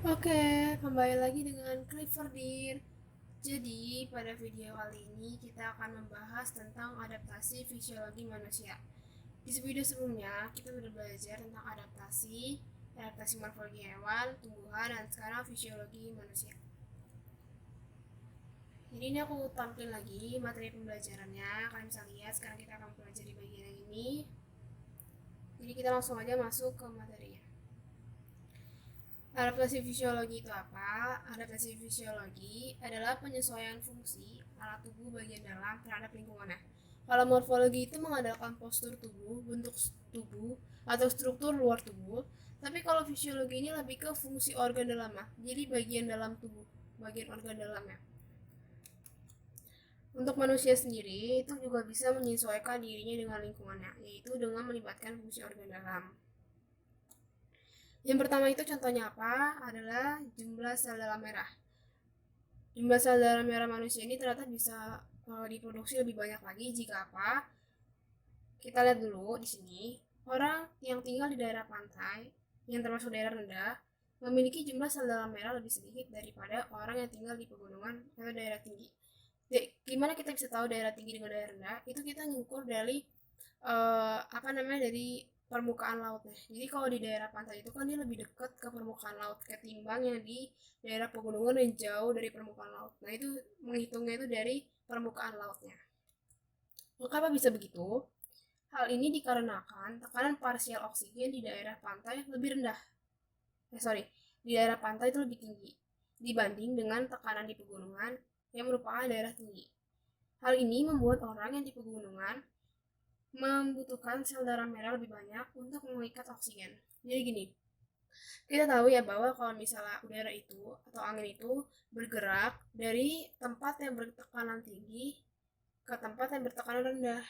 Oke, kembali lagi dengan Clifford Dear. Jadi, pada video kali ini kita akan membahas tentang adaptasi fisiologi manusia. Di video sebelumnya, kita sudah belajar tentang adaptasi morfologi hewan, tumbuhan, dan sekarang fisiologi manusia. Jadi ini aku tampilin lagi materi pembelajarannya. Kalian bisa lihat, sekarang kita akan belajar di bagian yang ini. Jadi kita langsung aja masuk ke materinya. Adaptasi fisiologi itu apa? Adaptasi fisiologi adalah penyesuaian fungsi alat tubuh bagian dalam terhadap lingkungannya. Kalau morfologi itu mengandalkan postur tubuh, bentuk tubuh, atau struktur luar tubuh. Tapi kalau fisiologi ini lebih ke fungsi organ dalamnya, jadi bagian dalam tubuh, bagian organ dalamnya. Untuk manusia sendiri, itu juga bisa menyesuaikan dirinya dengan lingkungannya, yaitu dengan melibatkan fungsi organ dalam. Yang pertama itu contohnya apa? Adalah jumlah sel darah merah. Jumlah sel darah merah manusia ini ternyata bisa diproduksi lebih banyak lagi jika apa? Kita lihat dulu di sini. Orang yang tinggal di daerah pantai, yang termasuk daerah rendah, memiliki jumlah sel darah merah lebih sedikit daripada orang yang tinggal di pegunungan atau daerah tinggi. Gimana kita bisa tahu daerah tinggi dengan daerah rendah? Itu kita ngukur dari dari permukaan lautnya. Jadi kalau di daerah pantai itu kan dia lebih dekat ke permukaan laut ketimbang yang di daerah pegunungan yang jauh dari permukaan laut. Nah itu menghitungnya itu dari permukaan lautnya. Mengapa bisa begitu? Hal ini dikarenakan tekanan parsial oksigen di daerah pantai lebih rendah. Di daerah pantai itu lebih tinggi dibanding dengan tekanan di pegunungan yang merupakan daerah tinggi. Hal ini membuat orang yang di pegunungan membutuhkan sel darah merah lebih banyak untuk mengikat oksigen. Jadi gini, kita tahu ya bahwa kalau misalnya udara itu atau angin itu bergerak dari tempat yang bertekanan tinggi ke tempat yang bertekanan rendah.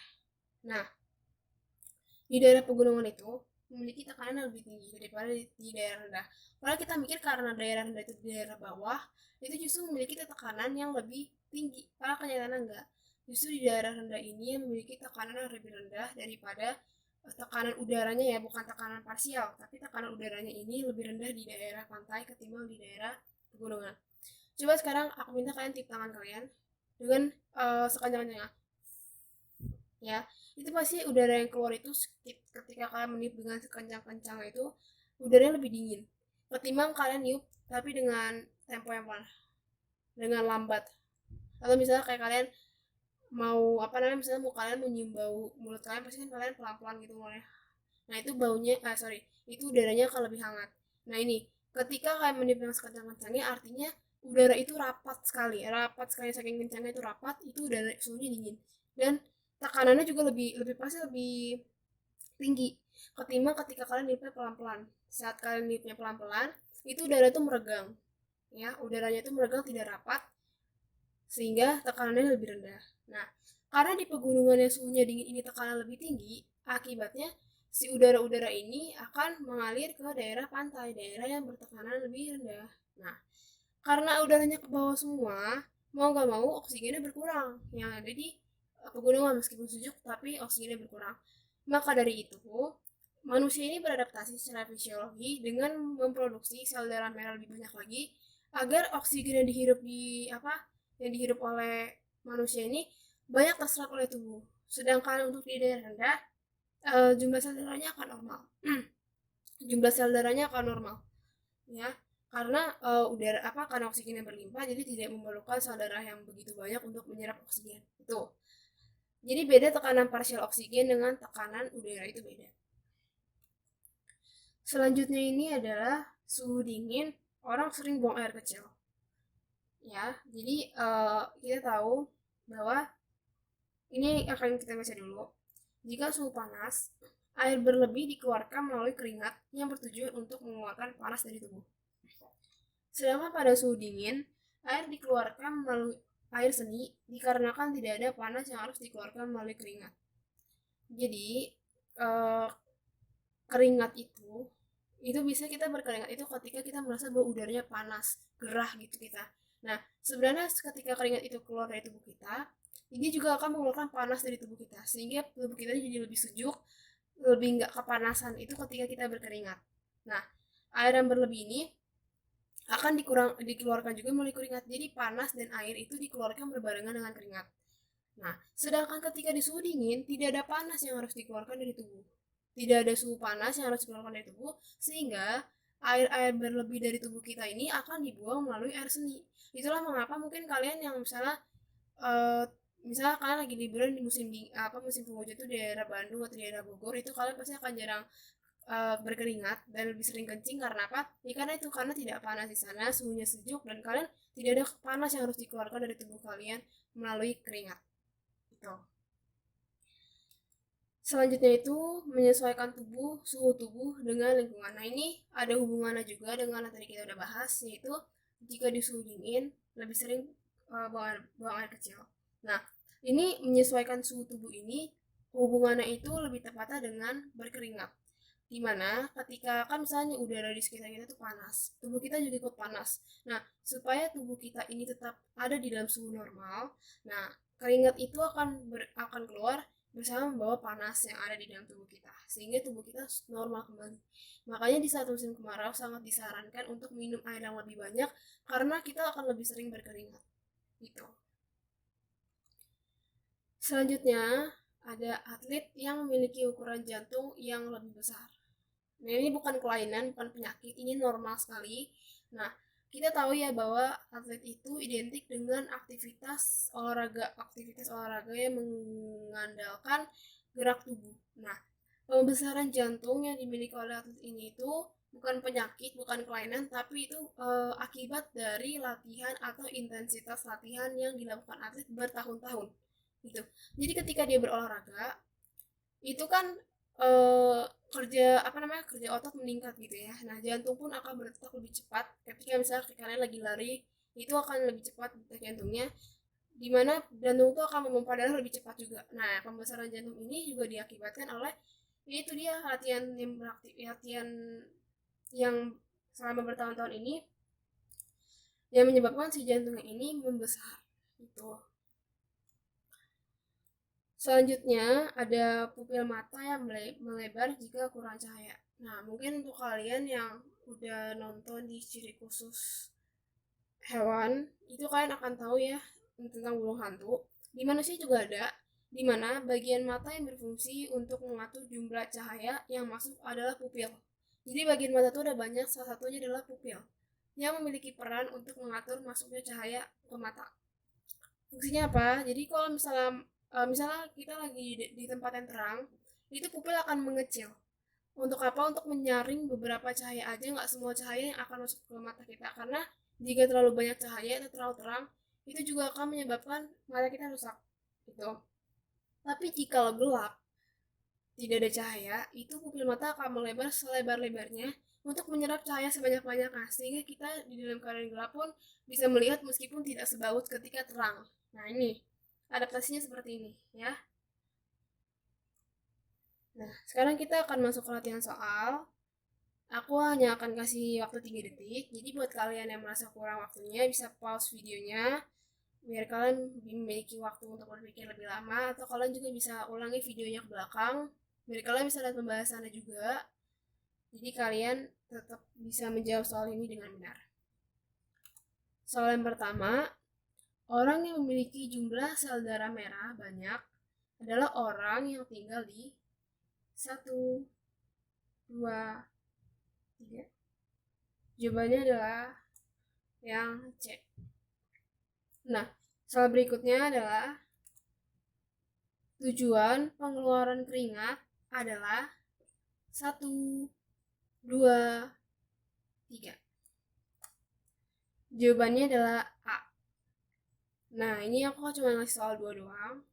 Nah, di daerah pegunungan itu memiliki tekanan yang lebih tinggi daripada di daerah rendah. Kalau kita mikir karena daerah rendah itu di daerah bawah, itu justru memiliki tekanan yang lebih tinggi. Padahal kenyataannya enggak. Justru di daerah rendah ini yang memiliki tekanan yang lebih rendah daripada tekanan udaranya ya, bukan tekanan parsial, tapi tekanan udaranya ini lebih rendah di daerah pantai ketimbang di daerah pegunungan. Coba sekarang aku minta kalian tip tangan kalian dengan sekencang-kencangnya ya, itu pasti udara yang keluar itu ketika kalian meniup dengan sekencang-kencang itu udaranya lebih dingin ketimbang kalian niup tapi dengan tempo yang pelan, dengan lambat. Atau misalnya kayak kalian mau misalnya mau kalian menyium bau mulut kalian, pasti kan kalian pelan-pelan gitu mulai. Nah itu baunya itu udaranya akan lebih hangat. Nah ini ketika kalian meniup dengan sekencang-kencangnya artinya udara itu rapat sekali saking kencangnya itu rapat, itu udara suhunya dingin dan tekanannya juga lebih lebih pasti lebih tinggi ketimbang ketika kalian niupnya pelan-pelan. Saat kalian niupnya pelan-pelan, itu udara itu meregang, ya udaranya itu meregang tidak rapat sehingga tekanannya lebih rendah. Nah, karena di pegunungan yang suhunya dingin ini tekanan lebih tinggi, akibatnya si udara-udara ini akan mengalir ke daerah pantai, daerah yang bertekanan lebih rendah. Nah, karena udaranya ke bawah semua, mau gak mau oksigennya berkurang yang ada di pegunungan meskipun sejuk tapi oksigennya berkurang. Maka dari itu, manusia ini beradaptasi secara fisiologi dengan memproduksi sel darah merah lebih banyak lagi agar oksigen yang dihirup oleh manusia ini banyak terserap oleh tubuh. Sedangkan untuk di daerah rendah, jumlah sel darahnya akan normal. Jumlah sel darahnya akan normal, ya. Karena karena oksigen yang berlimpah jadi tidak memerlukan sel darah yang begitu banyak untuk menyerap oksigen. Itu. Jadi beda tekanan parsial oksigen dengan tekanan udara itu beda. Selanjutnya ini adalah suhu dingin. Orang sering buang air kecil. Ya, jadi kita tahu bahwa ini akan kita baca dulu. Jika suhu panas, air berlebih dikeluarkan melalui keringat yang bertujuan untuk mengeluarkan panas dari tubuh. Sedangkan pada suhu dingin, air dikeluarkan melalui air seni dikarenakan tidak ada panas yang harus dikeluarkan melalui keringat. Jadi, eh, keringat itu bisa kita berkeringat itu ketika kita merasa bahwa udaranya panas, gerah gitu kita. Nah, sebenarnya ketika keringat itu keluar dari tubuh kita, ini juga akan mengeluarkan panas dari tubuh kita, sehingga tubuh kita jadi lebih sejuk, lebih nggak kepanasan itu ketika kita berkeringat. Nah, air yang berlebih ini dikeluarkan juga melalui keringat. Jadi panas dan air itu dikeluarkan berbarengan dengan keringat. Nah, sedangkan ketika di suhu dingin, tidak ada panas yang harus dikeluarkan dari tubuh. Tidak ada suhu panas yang harus dikeluarkan dari tubuh, sehingga air-air berlebih dari tubuh kita ini akan dibuang melalui air seni. Itulah mengapa mungkin kalian yang eh, misalnya kalian lagi liburan di musim penghujan itu di daerah Bandung atau di daerah Bogor, itu kalian pasti akan jarang berkeringat dan lebih sering kencing. Karena apa? Ya karena itu, karena tidak panas di sana, suhunya sejuk dan kalian tidak ada panas yang harus dikeluarkan dari tubuh kalian melalui keringat. Gitu. Selanjutnya itu menyesuaikan suhu tubuh dengan lingkungan. Nah, ini ada hubungannya juga dengan yang tadi kita udah bahas, yaitu jika di suhu dingin lebih sering buang air kecil. Nah, ini menyesuaikan suhu tubuh ini hubungannya itu lebih tepatnya dengan berkeringat. Dimana ketika kan misalnya udara di sekitar kita tuh panas, tubuh kita juga ikut panas. Nah, supaya tubuh kita ini tetap ada di dalam suhu normal, nah keringat itu akan keluar bersama membawa panas yang ada di dalam tubuh kita, sehingga tubuh kita normal kembali. Makanya di saat musim kemarau sangat disarankan untuk minum air yang lebih banyak karena kita akan lebih sering berkeringat. Gitu. Selanjutnya, ada atlet yang memiliki ukuran jantung yang lebih besar. Nah, ini bukan kelainan, bukan penyakit, ini normal sekali. Nah, kita tahu ya bahwa atlet itu identik dengan aktivitas olahraga yang mengandalkan gerak tubuh. Nah, pembesaran jantung yang dimiliki oleh atlet ini itu bukan penyakit, bukan kelainan, tapi itu akibat dari latihan atau intensitas latihan yang dilakukan atlet bertahun-tahun. Gitu. Jadi ketika dia berolahraga, itu kan eh, kerja otot meningkat gitu ya. Nah, jantung pun akan berdetak lebih cepat ketika misalnya kalian lagi lari, itu akan lebih cepat detak jantungnya, dimana jantung itu akan memompa darah lebih cepat juga. Nah, pembesaran jantung ini juga diakibatkan oleh itu dia latihan yang selama bertahun-tahun ini yang menyebabkan si jantungnya ini membesar gitu. Selanjutnya ada pupil mata yang melebar jika kurang cahaya. Nah, mungkin untuk kalian yang udah nonton di ciri khusus hewan, itu kalian akan tahu ya tentang burung hantu. Di manusia juga ada, di mana bagian mata yang berfungsi untuk mengatur jumlah cahaya yang masuk adalah pupil. Jadi bagian mata itu ada banyak, salah satunya adalah pupil yang memiliki peran untuk mengatur masuknya cahaya ke mata. Fungsinya apa? Jadi kalau misalnya kita lagi di tempat yang terang, itu pupil akan mengecil. Untuk apa? Untuk menyaring beberapa cahaya aja, nggak semua cahaya yang akan masuk ke mata kita. Karena jika terlalu banyak cahaya atau terlalu terang, itu juga akan menyebabkan mata kita rusak. Gitu. Tapi jika gelap, tidak ada cahaya, itu pupil mata akan melebar selebar-lebarnya untuk menyerap cahaya sebanyak-banyaknya, sehingga kita di dalam keadaan gelap pun bisa melihat meskipun tidak sebagus ketika terang. Nah, ini adaptasinya seperti ini ya. Nah, sekarang kita akan masuk ke latihan soal. Aku hanya akan kasih waktu 3 detik. Jadi buat kalian yang merasa kurang waktunya bisa pause videonya biar kalian memiliki waktu untuk berpikir lebih lama, atau kalian juga bisa ulangi videonya ke belakang biar kalian bisa lihat pembahasannya juga. Jadi kalian tetap bisa menjawab soal ini dengan benar. Soal yang pertama, orang yang memiliki jumlah sel darah merah banyak adalah orang yang tinggal di 1, 2, 3. Jawabannya adalah yang C. Nah, soal berikutnya adalah tujuan pengeluaran keringat adalah 1, 2, 3. Jawabannya adalah A. Nah, ini aku cuma ngasih soal 2 doang.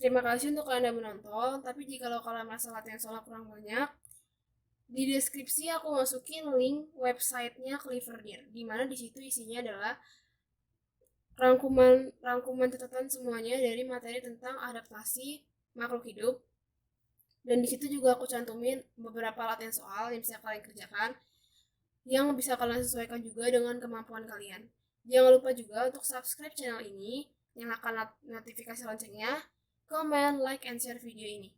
Terima kasih untuk kalian yang menonton, tapi jika kalian merasa latihan soal kurang banyak, di deskripsi aku masukin link websitenya Cleverdeer, di mana di situ isinya adalah rangkuman catatan semuanya dari materi tentang adaptasi makhluk hidup. Dan di situ juga aku cantumin beberapa latihan soal yang bisa kalian kerjakan, yang bisa kalian sesuaikan juga dengan kemampuan kalian. Jangan lupa juga untuk subscribe channel ini, nyalakan notifikasi loncengnya, comment, like, and share video ini.